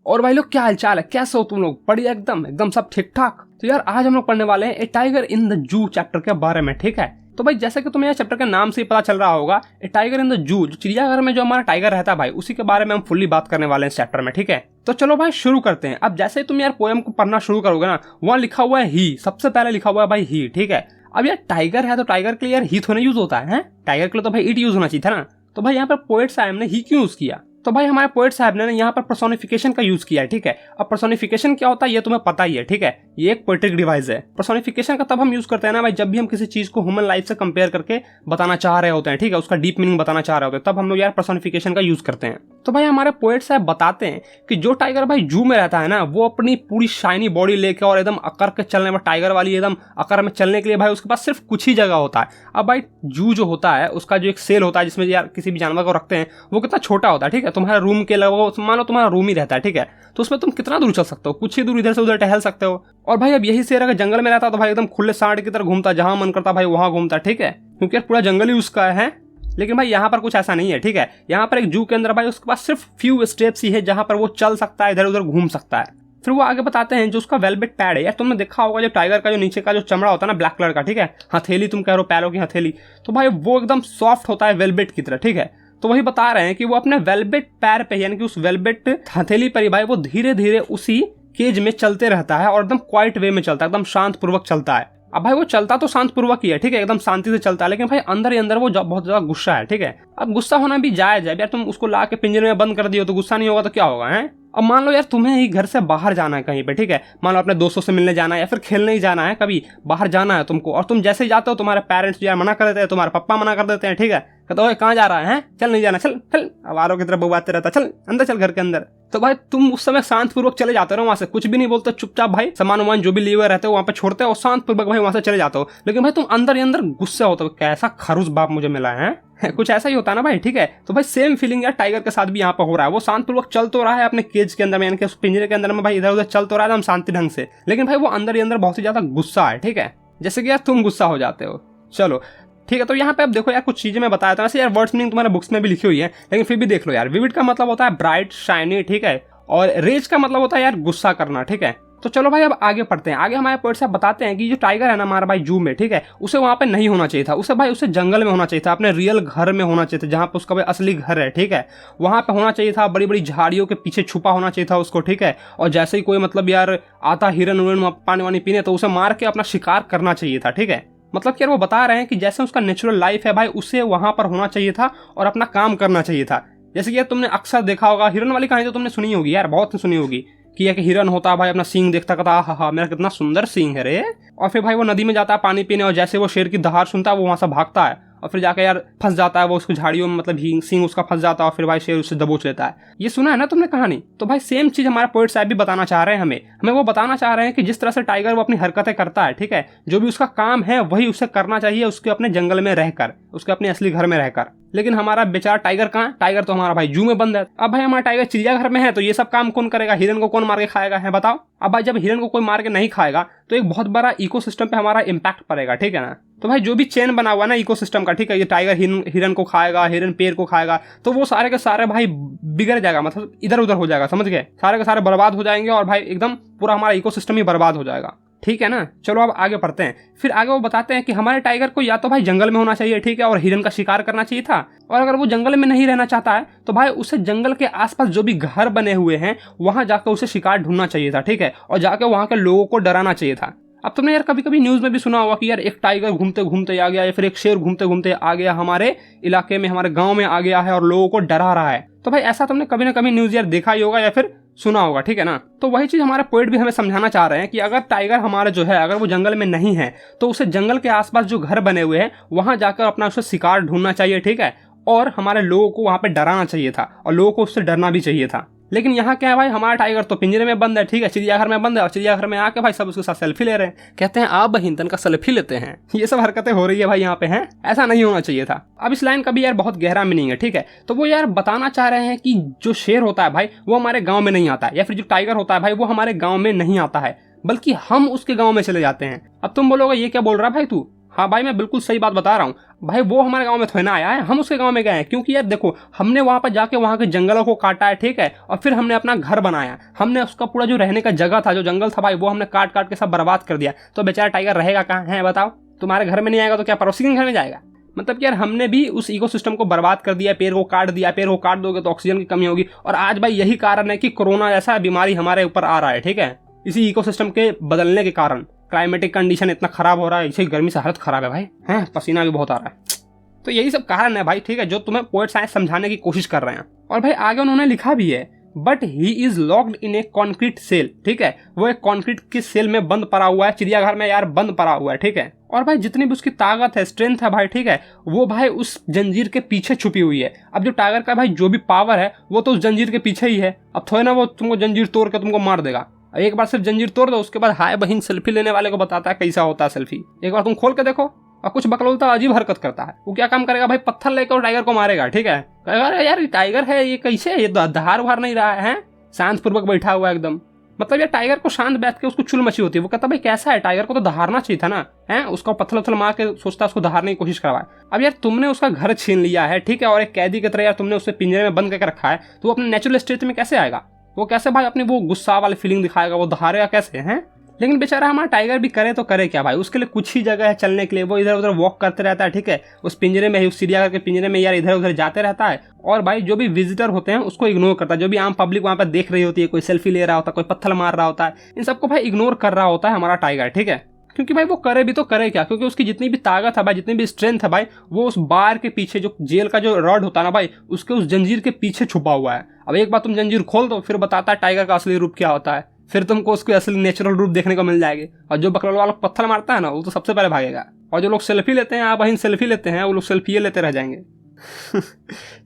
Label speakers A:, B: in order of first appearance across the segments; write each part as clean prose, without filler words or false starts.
A: और भाई लोग क्या हालचाल है, कैसे हो तुम लोग? बढ़िया, एकदम एकदम सब ठीक ठाक। तो यार आज हम लोग पढ़ने वाले हैं a tiger in the zoo chapter के बारे में, ठीक है। तो भाई जैसे कि तुम्हें यह चैप्टर के नाम से ही पता चल रहा होगा, ए टाइगर इन द जू, जो चिड़ियाघर में जो हमारा टाइगर रहता है भाई, उसी के बारे में हम फुल्ली बात करने वाले हैं इस चैप्टर में, ठीक है। तो चलो भाई शुरू करते हैं। अब जैसे ही तुम यार पोएम को पढ़ना शुरू करोगे ना, वहाँ लिखा हुआ है ही, सबसे पहले लिखा हुआ है भाई ही, ठीक है। अब यार टाइगर है तो टाइगर के लिए यार ही थोड़ा यूज होता है, टाइगर के लिए तो भाई इट यूज होना चाहिए था ना। तो भाई यहाँ पर पोएट साहब ने ही क्यों यूज किया? तो भाई हमारे पोएट साहब ने यहाँ पर पर्सोनिफिकेशन का यूज किया है, ठीक है। अब पर्सोनिफिकेशन क्या होता है ये तुम्हें पता ही है, ठीक है। ये एक पोएट्रिक डिवाइस है। पर्सोनिफिकेशन का तब हम यूज करते हैं ना भाई, जब भी हम किसी चीज को ह्यूमन लाइफ से कंपेयर करके बताना चाह रहे होते हैं, ठीक है, उसका डीप मीनिंग बताना चाह रहे होते हैं, तब हम लोग यार पर्सोनिफिकेशन का यूज करते हैं। तो भाई हमारे पोएट साहब बताते हैं कि जो टाइगर भाई जू में रहता है ना, वो अपनी पूरी शाइनी बॉडी लेके और एकदम अकर के चलने में, टाइगर वाली एकदम अकर में चलने के लिए भाई उसके पास सिर्फ कुछ ही जगह होता है। अब भाई जू जो होता है, उसका जो एक सेल होता है जिसमें यार किसी भी जानवर को रखते हैं, वो कितना छोटा होता है, ठीक है। तुम्हारा रूम के लगभग मान लो तुम्हारा रूम ही रहता है, ठीक है। तो उसमें तुम कितना दूर चल सकते हो? कुछ ही दूर इधर से उधर टहल सकते हो। और भाई अब यही शेर अगर जंगल में रहता तो भाई एकदम खुले सांड की तरह घूमता, जहां मन करता भाई वहां घूमता, ठीक है, क्योंकि यार पूरा जंगल ही उसका है। लेकिन भाई यहाँ पर कुछ ऐसा नहीं है, ठीक है। यहाँ पर एक जू के अंदर भाई उसके पास सिर्फ फ्यू स्टेप्स ही है जहां पर वो चल सकता है, इधर उधर घूम सकता है। फिर वो आगे बताते हैं जो उसका वेलवेट पैड है, यार तुमने देखा होगा जो टाइगर का जो नीचे का जो चमड़ा होता है ना ब्लैक कलर का, ठीक है, हथेली तुम कह रहे हो, पैरों की हथेली, तो भाई वो एकदम सॉफ्ट होता है वेलवेट की तरह, ठीक है। तो वही बता रहे हैं कि वो अपने वेलवेट पैर पे यानी कि उस वेलवेट हथेली पर ही भाई वो धीरे धीरे उसी केज में चलते रहता है और एकदम क्वाइट वे में चलता है, एकदम शांत पूर्वक चलता है। अब भाई वो चलता तो शांत पूर्वक ही है, ठीक है, एकदम शांति से चलता है, लेकिन भाई अंदर ही अंदर वो बहुत ज्यादा गुस्सा है, ठीक है। अब गुस्सा होना भी जायज है यार, तुम उसको ला के पिंजरे में बंद कर दियो तो गुस्सा नहीं होगा तो क्या होगा, है। अब मान लो यार तुम्हें ही घर से बाहर जाना है कहीं पे, ठीक है, मान लो अपने दोस्तों से मिलने जाना है या फिर खेलने ही जाना है, कभी बाहर जाना है तुमको, और तुम जैसे ही जाते हो तुम्हारे पेरेंट्स यार मना कर देते हैं, तुम्हारे पप्पा मना कर देते हैं, ठीक है, कहते हो कहाँ जा रहा है, चल नहीं जाना, चल चल, आवारों की तरह बौबाते रहता, चल अंदर चल घर के अंदर। तो भाई तुम उस समय शांत पूर्वक चले जाते हो वहां से, कुछ भी नहीं बोलते, चुपचाप भाई सामान वामान जो भी लिए हुए रहते हो वहां पे छोड़ते हो और शांत पूर्वक भाई वहां से चले जाते हो। लेकिन भाई तुम अंदर ही अंदर गुस्से होते हो, कैसा खरूस बाप मुझे मिला है कुछ ऐसा ही होता है ना भाई, ठीक है। तो भाई सेम फीलिंग यार टाइगर के साथ भी यहाँ पर हो रहा है। वो शांत पूर्वक चल तो रहा है अपने केज के अंदर में, यानी कि उस पिंजरे के अंदर में भाई इधर उधर चल तो रहा है हम शांति ढंग से, लेकिन भाई वो अंदर ही अंदर बहुत ही ज्यादा गुस्सा है, ठीक है, जैसे कि यार तुम गुस्सा हो जाते हो। चलो ठीक है, तो यहाँ पे अब देखो यार कुछ चीजें मैं बताया था, वैसे यार वर्ड्स मीनिंग तुम्हारे बुक्स में भी लिखी हुई है, लेकिन फिर भी देख लो यार। विविड का मतलब होता है ब्राइट शाइनी, ठीक है, और रेज का मतलब होता है यार गुस्सा करना, ठीक है। तो चलो भाई अब आगे पढ़ते हैं। आगे हमारे पोएट साहब बताते हैं कि जो टाइगर है ना हमारा भाई जू में, ठीक है, उसे वहां पे नहीं होना चाहिए था, उसे जंगल में होना चाहिए था, अपने रियल घर में होना चाहिए था, जहां पे उसका भाई असली घर है, ठीक है, वहां पे होना चाहिए था, बड़ी बड़ी झाड़ियों के पीछे छुपा होना चाहिए था उसको, ठीक है। और जैसे ही कोई मतलब यार आता हिरन उरन पानी वानी पीने, तो उसे मार के अपना शिकार करना चाहिए था, ठीक है। मतलब कि यार वो बता रहे हैं कि जैसे उसका नेचुरल लाइफ है भाई, उसे वहां पर होना चाहिए था और अपना काम करना चाहिए था। जैसे कि यार तुमने अक्सर देखा होगा, हिरन वाली कहानी तो तुमने सुनी होगी यार, बहुत सुनी होगी, कि एक हिरन होता है भाई, अपना सींग देखता कहता हा मेरा कितना सुंदर सींग है रे, और फिर भाई वो नदी में जाता है पानी पीने, और जैसे वो शेर की दहाड़ सुनता है वो वहां से भागता है और फिर जाकर यार फंस जाता है वो उसकी झाड़ियों में, मतलब सींग उसका फंस जाता है और फिर भाई शेर उससे दबोच लेता है। ये सुना है ना तुमने कहानी? तो भाई सेम चीज हमारे पोएट साहब भी बताना चाह रहे हैं हमें वो बताना चाह रहे हैं कि जिस तरह से टाइगर वो अपनी हरकतें करता है, ठीक है, जो भी उसका काम है वही उसे करना चाहिए, उसके अपने जंगल में रहकर, उसके अपने असली घर में रहकर। लेकिन हमारा बेचारा टाइगर कहाँ? टाइगर तो हमारा भाई जू में बंद है। अब भाई हमारा टाइगर चिड़ियाघर में है तो ये सब काम कौन करेगा? हिरन को कौन मार के खाएगा, है बताओ। अब भाई जब हिरन को कोई मार के नहीं खाएगा तो एक बहुत बड़ा इकोसिस्टम पे हमारा इम्पैक्ट पड़ेगा, ठीक है ना। तो भाई जो भी चेन बना हुआ है ना इकोसिस्टम का, ठीक है, ये टाइगर हिरन को खाएगा, हिरन पेड़ को खाएगा, तो वो सारे के सारे भाई बिगड़ जाएगा, मतलब इधर उधर हो जाएगा, समझ गए, सारे के सारे बर्बाद हो जाएंगे और भाई एकदम पूरा हमारा इकोसिस्टम ही बर्बाद हो जाएगा, ठीक है ना। चलो अब आगे पढ़ते हैं। फिर आगे वो बताते हैं कि हमारे टाइगर को या तो भाई जंगल में होना चाहिए, ठीक है, और हिरन का शिकार करना चाहिए था, और अगर वो जंगल में नहीं रहना चाहता है तो भाई उसे जंगल के आसपास जो भी घर बने हुए हैं वहां जाकर उसे शिकार ढूंढना चाहिए था, ठीक है, और जाकर वहां के लोगों को डराना चाहिए था। अब तुमने यार कभी कभी न्यूज में भी सुना होगा कि यार एक टाइगर घूमते घूमते आ गया या फिर एक शेर घूमते घूमते आ गया हमारे इलाके में, हमारे गांव में आ गया है और लोगों को डरा रहा है। तो भाई ऐसा तुमने कभी ना कभी न्यूज यार देखा ही होगा या फिर सुना होगा, ठीक है ना। तो वही चीज हमारे पोएट भी हमें समझाना चाह रहे हैं कि अगर टाइगर हमारा जो है अगर वो जंगल में नहीं है तो उसे जंगल के आसपास जो घर बने हुए हैं वहां जाकर अपना उसे शिकार ढूंढना चाहिए, ठीक है, और हमारे लोगों को वहां पे डराना चाहिए था और लोगों को उससे डरना भी चाहिए था। लेकिन यहाँ क्या है भाई, हमारा टाइगर तो पिंजरे में बंद है, ठीक है, चिड़ियाघर में बंद है, और चिड़ियाघर में आके भाई सब उसके साथ सेल्फी ले रहे हैं, कहते हैं आप बहिन तन का सेल्फी लेते हैं। ये सब हरकतें हो रही है भाई यहाँ पे, हैं, ऐसा नहीं होना चाहिए था। अब इस लाइन का भी यार बहुत गहरा मीनिंग है, ठीक है। तो वो यार बताना चाह रहे हैं कि जो शेर होता है भाई वो हमारे गाँव में नहीं आता है, या फिर जो टाइगर होता है भाई वो हमारे गाँव में नहीं आता है, बल्कि हम उसके गाँव में चले जाते हैं। अब तुम बोलोगे ये क्या बोल रहा है भाई तू? हाँ भाई मैं बिल्कुल सही बात बता रहा हूँ भाई, वो हमारे गांव में थोड़ा ना आया है, हम उसके गांव में गए हैं। क्योंकि यार देखो, हमने वहां पर जाके वहां के जंगलों को काटा है, ठीक है, और फिर हमने अपना घर बनाया। हमने उसका पूरा जो रहने का जगह था, जो जंगल था भाई, वो हमने काट काट के सब बर्बाद कर दिया। तो बेचारा टाइगर रहेगा कहाँ है बताओ? तुम्हारे घर में नहीं आएगा तो क्या पड़ोसी के घर में जाएगा? मतलब यार हमने भी उस इकोसिस्टम को बर्बाद कर दिया, पेड़ को काट दिया। पेड़ को काट दोगे तो ऑक्सीजन की कमी होगी, और आज भाई यही कारण है कि कोरोना जैसा बीमारी हमारे ऊपर आ रहा है, ठीक है, इसी इकोसिस्टम के बदलने के कारण। क्लाइमेटिक कंडीशन इतना खराब हो रहा है, इसी गर्मी से हालत खराब है भाई, हैं, पसीना भी बहुत आ रहा है। तो यही सब कारण है भाई, ठीक है, जो तुम्हें पोएट साइंस समझाने की कोशिश कर रहे हैं। और भाई आगे उन्होंने लिखा भी है, but he is locked in a concrete cell, ठीक है, वो एक कॉन्क्रीट के सेल में बंद पड़ा हुआ है, चिड़ियाघर में यार बंद पड़ा हुआ है, ठीक है। और भाई जितनी भी उसकी ताकत है, स्ट्रेंथ है भाई, ठीक है, वो भाई उस जंजीर के पीछे छुपी हुई है। अब जो टाइगर का भाई जो भी पावर है वो तो उस जंजीर के पीछे ही है। अब थोड़ा ना वो तुमको जंजीर तोड़ के तुमको मार देगा। एक बार सिर्फ जंजीर तोड़ दो, उसके बाद हाय बहन सेल्फी लेने वाले को बताता है कैसा होता है सेल्फी। एक बार तुम खोल के देखो। और कुछ बकलोलता अजीब हरकत करता है। वो क्या काम करेगा भाई, पत्थर लेकर टाइगर को मारेगा, ठीक है, कहेगा अरे यार टाइगर है ये, कैसे ये धार उहार नहीं रहा है, शांत पूर्वक बैठा हुआ है एकदम। मतलब यार टाइगर को शांत बैठ के उसको चुल मची होती है। वो कहता भाई कैसा है, टाइगर को तो दहाड़ना चाहिए था ना, है, उसको पत्थर उत्थर मार के सोचता उसको दहाड़ने की कोशिश करवाए। अब यार तुमने उसका घर छीन लिया है, ठीक है, और एक कैदी की तरह यार तुमने उसे पिंजरे में बंद करके रखा है, तो वो अपने नेचुरल स्टेट में कैसे आएगा? वो कैसे भाई अपनी वो गुस्सा वाली फीलिंग दिखाएगा, वो दहाड़ेगा कैसे, हैं? लेकिन बेचारा हमारा टाइगर भी करे तो करे क्या भाई, उसके लिए कुछ ही जगह है चलने के लिए। वो इधर उधर वॉक करते रहता है, ठीक है, उस पिंजरे में ही, उस चिड़ियाघर के पिंजरे में यार इधर उधर जाते रहता है। और भाई जो भी विजिटर होते हैं उसको इग्नोर करता है। जो भी आम पब्लिक वहां पर देख रही होती है, कोई सेल्फी ले रहा होता है, कोई पत्थर मार रहा होता है, इन सबको भाई इग्नोर कर रहा होता है हमारा टाइगर, ठीक है। क्योंकि भाई वो करे भी तो करे क्या, क्योंकि उसकी जितनी भी ताकत है भाई, जितनी भी स्ट्रेंथ है भाई, वो उस बार के पीछे, जो जेल का जो रॉड होता है ना भाई, उसके उस जंजीर के पीछे छुपा हुआ है। अब एक बार तुम जंजीर खोल दो, फिर बताता है टाइगर का असली रूप क्या होता है, फिर तुमको उसके असली नेचुरल रूप देखने को मिल जाएगी। और जो बकलोल वाला पत्थर मारता है ना, वो तो सबसे पहले भागेगा। और जो लोग सेल्फी लेते हैं, आप वहीं सेल्फी लेते हैं, वो लोग सेल्फी लेते रह जाएंगे।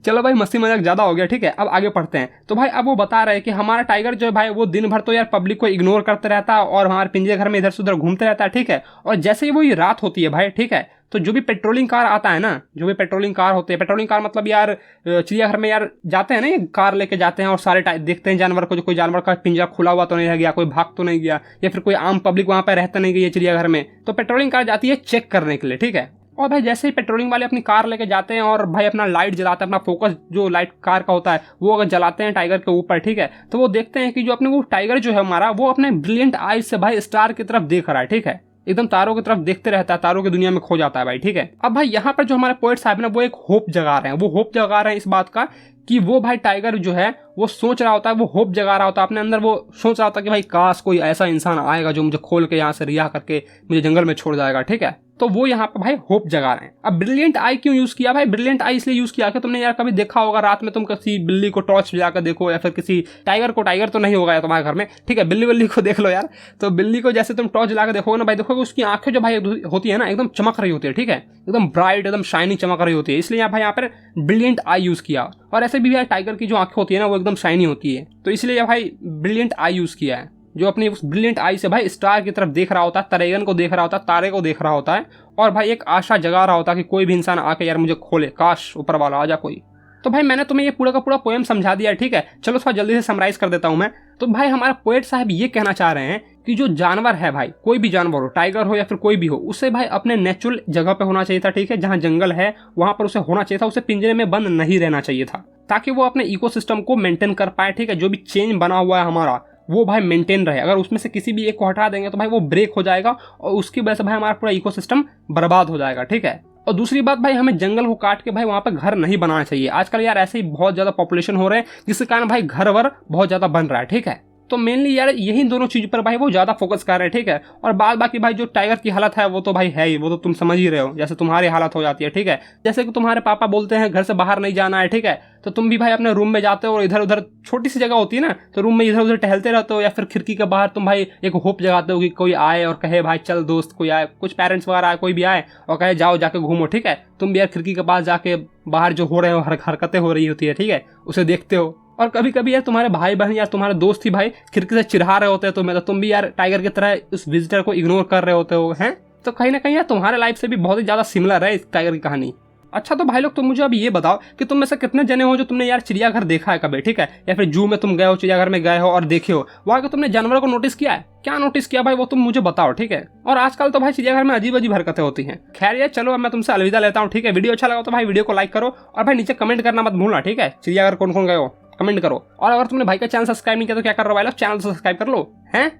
A: चलो भाई मस्ती मजाक ज्यादा हो गया, ठीक है, अब आगे पढ़ते हैं। तो भाई अब वो बता रहे हैं कि हमारा टाइगर जो है भाई, वो दिन भर तो यार पब्लिक को इग्नोर करते रहता है और हमारे पिंजरे घर में इधर से उधर घूमते रहता है, ठीक है। और जैसे ही वो ये रात होती है भाई, ठीक है, तो जो भी पेट्रोलिंग कार आता है ना, जो भी पेट्रोलिंग कार होते हैं, पेट्रोलिंग कार मतलब यार चिड़ियाघर में यार जाते हैं ना, ये कार लेके जाते हैं और सारे देखते हैं जानवर को, जो कोई जानवर का पिंजरा खुला हुआ तो नहीं रह गया, कोई भाग तो नहीं गया, या फिर कोई आम पब्लिक वहां पर रहता नहीं गई है चिड़ियाघर में, तो पेट्रोलिंग कार जाती है चेक करने के लिए, ठीक है। और भाई जैसे ही पेट्रोलिंग वाले अपनी कार लेके जाते हैं और भाई अपना लाइट जलाते हैं, अपना फोकस जो लाइट कार का होता है वो अगर जलाते हैं टाइगर के ऊपर, ठीक है, तो वो देखते हैं कि जो अपने वो टाइगर जो है हमारा, वो अपने ब्रिलियंट आईज से भाई स्टार की तरफ देख रहा है, ठीक है, एकदम तारों की तरफ देखते रहता है, तारों की दुनिया में खो जाता है भाई, ठीक है। अब भाई यहाँ पर जो हमारे पोएट साहब ना, वो एक होप जगा रहे हैं, वो होप जगा रहे हैं इस बात का कि वो भाई टाइगर जो है वो सोच रहा होता है, वो होप जगा रहा होता है अपने अंदर, वो सोच रहा होता है कि भाई काश कोई ऐसा इंसान आएगा जो मुझे खोल के यहाँ से रिहा करके मुझे जंगल में छोड़ जाएगा, ठीक है। तो वो यहाँ पर भाई होप जगा रहे हैं। अब ब्रिलियंट आई क्यों यूज किया भाई? ब्रिलियंट आई इसलिए यूज किया कि तुमने यार कभी देखा होगा रात में, तुम किसी बिल्ली को टॉर्च जाकर देखो, या फिर किसी टाइगर को, टाइगर तो नहीं होगा यार तुम्हारे घर में, ठीक है, बिल्ली को देख लो यार, तो बिल्ली को जैसे तुम टॉर्च लाकर देखोगे ना भाई, देखोगे उसकी आंखें जो भाई होती है ना, एकदम चमक रही होती है, ठीक है, एकदम ब्राइट, एकदम शाइनी चमक रही होती है। इसलिए भाई यहाँ पर ब्रिलियंट आई यूज किया। और ऐसे भी यार टाइगर की जो आंखें होती है ना, वो एकदम शाइनी होती है, तो इसलिए भाई ब्रिलियंट आई यूज किया है, जो अपनी उस ब्रिलियंट आई से भाई स्टार की तरफ देख रहा होता है, तरेगन को देख रहा होता है, तारे को देख रहा होता है, और भाई एक आशा जगा रहा होता है कि कोई भी इंसान आके यार मुझे खोले, काश ऊपर वाला आ जा कोई। तो भाई मैंने तुम्हें ये पूरा का पूरा पोएम समझा दिया, ठीक है। चलो थोड़ा जल्दी से समराइज कर देता हूं मैं। तो भाई हमारा पोएट साहब ये कहना चाह रहे हैं कि जो जानवर है भाई, कोई भी जानवर हो, टाइगर हो या फिर कोई भी हो, उसे भाई अपने नेचुरल जगह पे होना चाहिए था, ठीक है, जहां जंगल है वहां पर उसे होना चाहिए था, उसे पिंजरे में बंद नहीं रहना चाहिए था, ताकि वो अपने इकोसिस्टम को मेंटेन कर पाए, ठीक है। जो भी चेंज बना हुआ है हमारा, वो भाई मेंटेन रहे। अगर उसमें से किसी भी एक को हटा देंगे तो भाई वो ब्रेक हो जाएगा, और उसकी वजह से भाई हमारा पूरा इकोसिस्टम बर्बाद हो जाएगा, ठीक है। और दूसरी बात भाई, हमें जंगल को काट के भाई वहां पे घर नहीं बनाना चाहिए। आजकल यार ऐसे ही बहुत ज्यादा पॉपुलेशन हो रहे हैं, जिसके कारण भाई घर वर बहुत ज्यादा बन रहा है, ठीक है। तो मेनली यार यही दोनों चीज पर भाई वो ज्यादा फोकस कर रहे हैं, ठीक है। और बाद बाकी भाई जो टाइगर की हालत है वो तो भाई है ही, वो तो तुम समझ ही रहे हो, जैसे तुम्हारी हालत हो जाती है, ठीक है। जैसे कि तुम्हारे पापा बोलते हैं घर से बाहर नहीं जाना है, ठीक है, तो तुम भी भाई अपने रूम में जाते हो और इधर उधर छोटी सी जगह होती है ना, तो रूम में इधर उधर टहलते रहते हो, या फिर खिड़की के बाहर तुम भाई एक होप जगाते हो कि कोई आए और कहे भाई चल दोस्त कोई आए, कुछ पेरेंट्स वगैरह आए, कोई भी आए और कहे जाओ जाके घूमो, ठीक है। तुम भी यार खिड़की के पास जाके बाहर जो हो रहे हो हरकतें हो रही होती है, ठीक है, उसे देखते हो। और कभी कभी यार तुम्हारे भाई बहन या तुम्हारे दोस्त ही भाई खिड़की से चिढ़ा रहे होते हैं तुम्हें, तो तुम भी यार टाइगर की तरह उस विजिटर को इग्नोर कर रहे होते हो, हैं। तो कहीं ना कहीं यार तुम्हारे लाइफ से भी बहुत ही ज्यादा सिमिलर है इस टाइगर की कहानी। अच्छा तो भाई लोग तुम मुझे अब ये बताओ कि तुम में से कितने जने हो जो तुमने यार चिड़ियाघर देखा है कभी, ठीक है, या फिर जू में तुम गए हो, चिड़ियाघर में गए हो और देखे हो, वहाँ के तुमने जानवरों को नोटिस किया है? क्या नोटिस किया भाई वो तुम मुझे बताओ, ठीक है। और आजकल तो भाई चिड़ियाघर में अजीब अजीब हरकतें होती हैं। खैर ये चलो अब मैं तुमसे अलविदा लेता हूँ, ठीक है। वीडियो अच्छा लगा तो भाई वीडियो को लाइक करो और भाई नीचे कमेंट करना मत भूलना, ठीक है। चिड़ियाघर कौन कौन गए हो कमेंट करो। और अगर तुमने भाई का चैनल सब्सक्राइब नहीं किया तो क्या कर रहे हो भाई लोग, चैनल सब्सक्राइब कर लो हैं।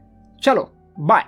A: चलो बाय।